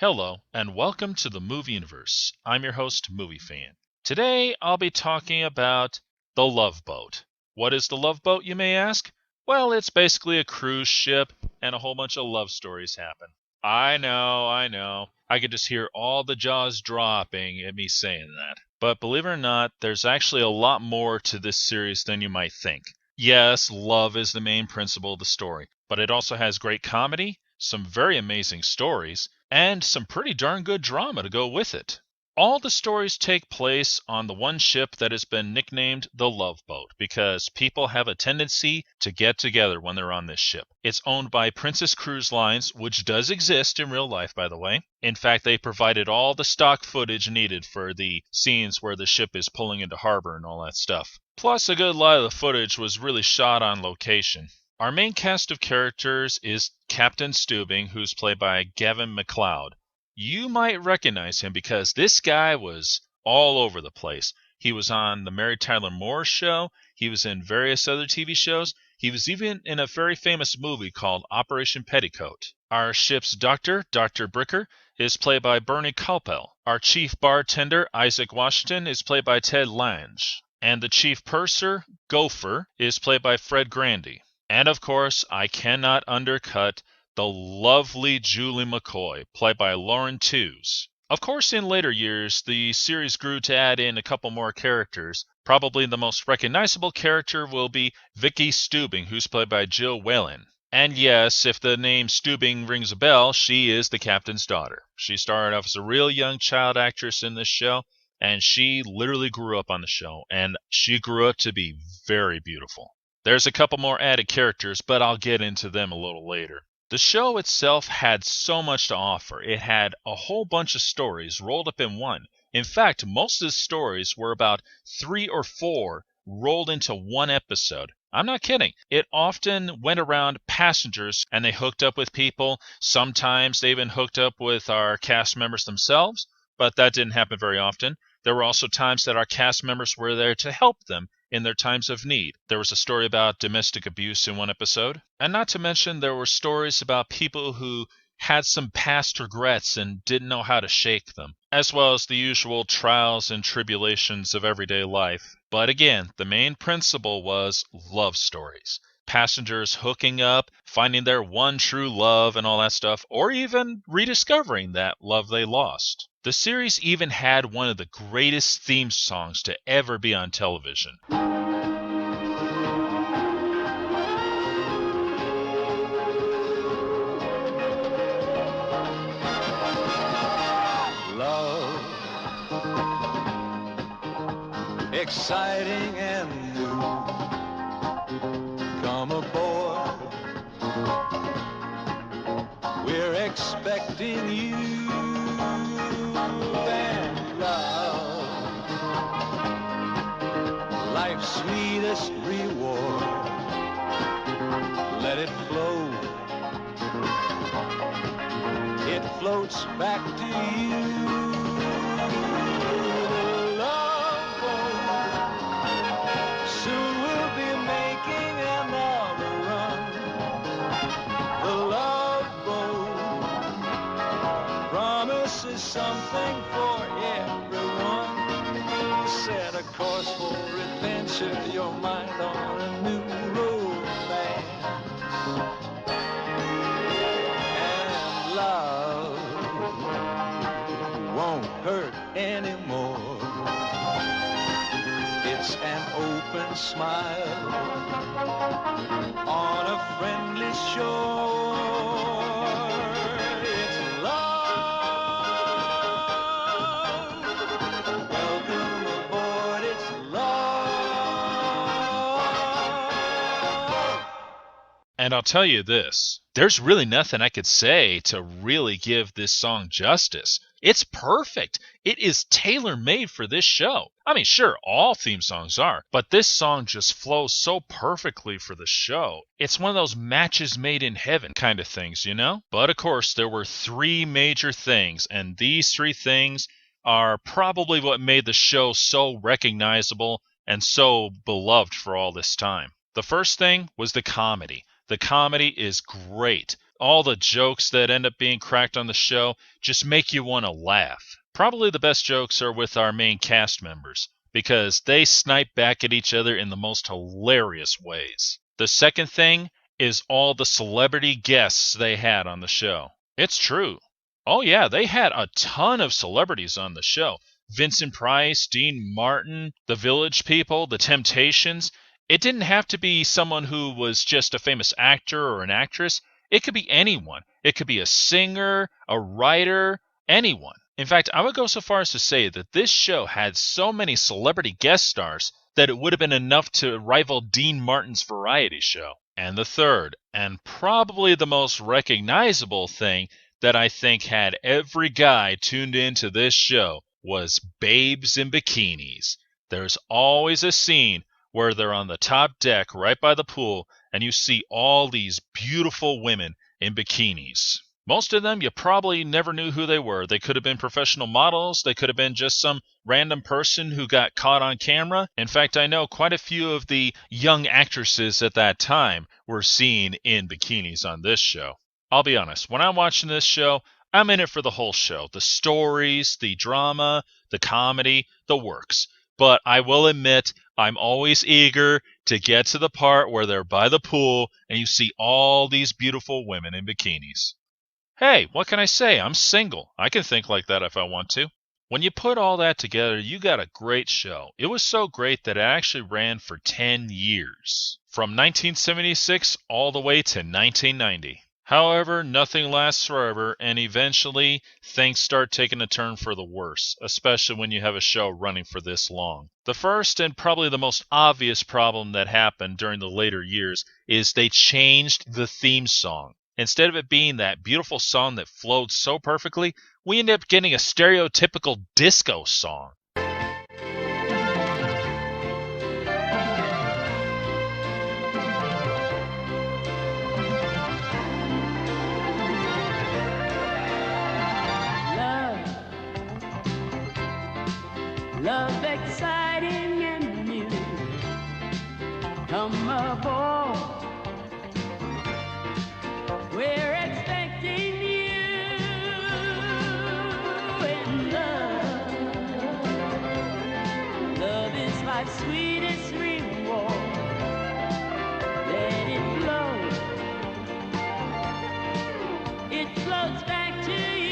Hello, and welcome to the Movie Universe. I'm your host, Movie Fan. Today, I'll be talking about the Love Boat. What is the Love Boat, you may ask? Well, it's basically a cruise ship, and a whole bunch of love stories happen. I know. I could just hear all the jaws dropping at me saying that. But believe it or not, there's actually a lot more to this series than you might think. Yes, love is the main principle of the story, but it also has great comedy, some very amazing stories, and some pretty darn good drama to go with it. All the stories take place on the one ship that has been nicknamed the Love Boat because people have a tendency to get together when they're on this ship. It's owned by Princess Cruise Lines, which does exist in real life, by the way. In fact, they provided all the stock footage needed for the scenes where the ship is pulling into harbor and all that stuff. Plus, a good lot of the footage was really shot on location. Our main cast of characters is Captain Stubing, who's played by Gavin MacLeod. You might recognize him because this guy was all over the place. He was on the Mary Tyler Moore Show. He was in various other TV shows. He was even in a very famous movie called Operation Petticoat. Our ship's doctor, Dr. Bricker, is played by Bernie Kopel. Our chief bartender, Isaac Washington, is played by Ted Lange. And the chief purser, Gopher, is played by Fred Grandy. And of course, I cannot undercut the lovely Julie McCoy, played by Lauren Tews. Of course, in later years, the series grew to add in a couple more characters. Probably the most recognizable character will be Vicky Stubing, who's played by Jill Whelan. And yes, if the name Stubing rings a bell, she is the captain's daughter. She started off as a real young child actress in this show, and she literally grew up on the show, and she grew up to be very beautiful. There's a couple more added characters, but I'll get into them a little later. The show itself had so much to offer. It had a whole bunch of stories rolled up in one. In fact, most of the stories were about 3 or 4 rolled into one episode. I'm not kidding. It often went around passengers and they hooked up with people. Sometimes they even hooked up with our cast members themselves, but that didn't happen very often. There were also times that our cast members were there to help them in their times of need. There was a story about domestic abuse in one episode. And not to mention, there were stories about people who had some past regrets and didn't know how to shake them, as well as the usual trials and tribulations of everyday life. But again, the main principle was love stories. Passengers hooking up, finding their one true love and all that stuff, or even rediscovering that love they lost. The series even had one of the greatest theme songs to ever be on television. Love, exciting and new. Come aboard, we're expecting you. And love, life's sweetest reward. Let it flow, it floats back to you. The love boat, soon we'll be making another run. The love boat promises something for everyone. Set a course for adventure, your mind on a new romance. And love won't hurt anymore. It's an open smile on a friendly shore. It's love. Welcome aboard, it's love. And I'll tell you this, there's really nothing I could say to really give this song justice. It's perfect. It is tailor-made for this show. I mean, sure, all theme songs are, but this song just flows so perfectly for the show. It's one of those matches made in heaven kind of things, you know? But of course, there were 3 major things, and these 3 things are probably what made the show so recognizable and so beloved for all this time. The first thing was the comedy. The comedy is great. All the jokes that end up being cracked on the show just make you want to laugh. Probably the best jokes are with our main cast members, because they snipe back at each other in the most hilarious ways. The second thing is all the celebrity guests they had on the show. It's true. Oh yeah, they had a ton of celebrities on the show. Vincent Price, Dean Martin, the Village People, the Temptations. It didn't have to be someone who was just a famous actor or an actress. It could be anyone. It could be a singer, a writer, anyone. In fact, I would go so far as to say that this show had so many celebrity guest stars that it would have been enough to rival Dean Martin's variety show. And the third, and probably the most recognizable thing that I think had every guy tuned into this show was babes in bikinis. There's always a scene where they're on the top deck right by the pool and you see all these beautiful women in bikinis. Most of them you probably never knew who they were. They could have been professional models. They could have been just some random person who got caught on camera. In fact, I know quite a few of the young actresses at that time were seen in bikinis on this show. I'll be honest, when I'm watching this show, I'm in it for the whole show. The stories, the drama, the comedy, the works. But I will admit, I'm always eager to get to the part where they're by the pool and you see all these beautiful women in bikinis. Hey, what can I say? I'm single. I can think like that if I want to. When you put all that together, you got a great show. It was so great that it actually ran for 10 years, from 1976 all the way to 1990. However, nothing lasts forever, and eventually things start taking a turn for the worse, especially when you have a show running for this long. The first and probably the most obvious problem that happened during the later years is they changed the theme song. Instead of it being that beautiful song that flowed so perfectly, we ended up getting a stereotypical disco song. Love exciting and new. Come aboard. We're expecting you. And love is life's sweetest reward. Let it flow. It floats back to you.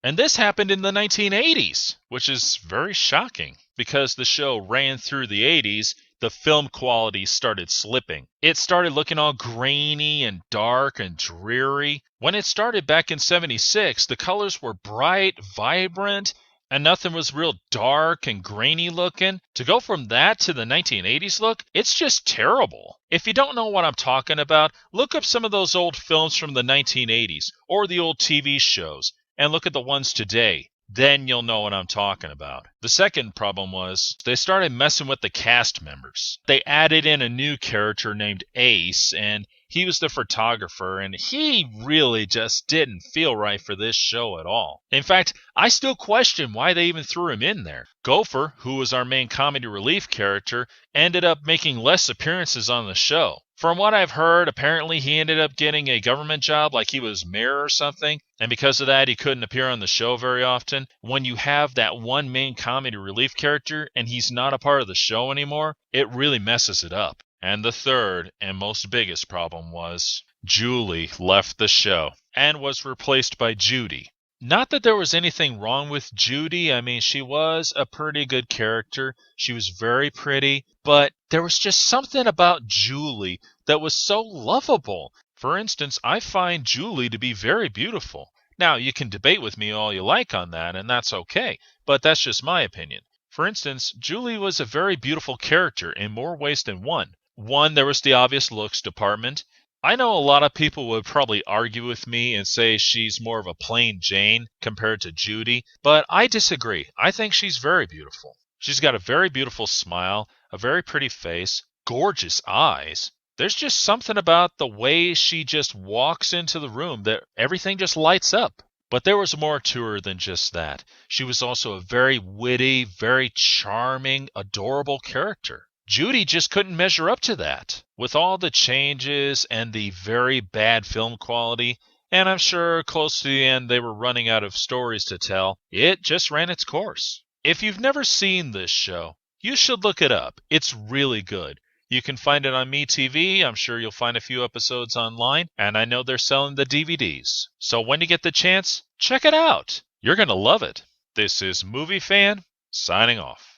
And this happened in the 1980s, which is very shocking because the show ran through the 80s. The film quality started slipping. It started looking all grainy and dark and dreary. When it started back in 76, the colors were bright, vibrant, and nothing was real dark and grainy looking. To go from that to the 1980s look, it's just terrible. If you don't know what I'm talking about, look up some of those old films from the 1980s or the old TV shows and look at the ones today. Then you'll know what I'm talking about. The second problem was they started messing with the cast members. They added in a new character named Ace, and he was the photographer, and he really just didn't feel right for this show at all. In fact, I still question why they even threw him in there. Gopher, who was our main comedy relief character, ended up making less appearances on the show. From what I've heard, apparently he ended up getting a government job, like he was mayor or something, and because of that he couldn't appear on the show very often. When you have that one main comedy relief character and he's not a part of the show anymore, it really messes it up. And the third and most biggest problem was Julie left the show and was replaced by Judy. Not that there was anything wrong with Judy. I mean, she was a pretty good character. She was very pretty, but there was just something about Julie that was so lovable. For instance, I find Julie to be very beautiful. Now, you can debate with me all you like on that, and that's okay, but that's just my opinion. For instance, Julie was a very beautiful character in more ways than one. One, there was the obvious looks department. I know a lot of people would probably argue with me and say she's more of a plain Jane compared to Judy, but I disagree. I think she's very beautiful. She's got a very beautiful smile, a very pretty face, gorgeous eyes. There's just something about the way she just walks into the room that everything just lights up. But there was more to her than just that. She was also a very witty, very charming, adorable character. Judy just couldn't measure up to that. With all the changes and the very bad film quality, and I'm sure close to the end they were running out of stories to tell, it just ran its course. If you've never seen this show, you should look it up. It's really good. You can find it on MeTV. I'm sure you'll find a few episodes online, and I know they're selling the DVDs. So when you get the chance, check it out. You're going to love it. This is Movie Fan, signing off.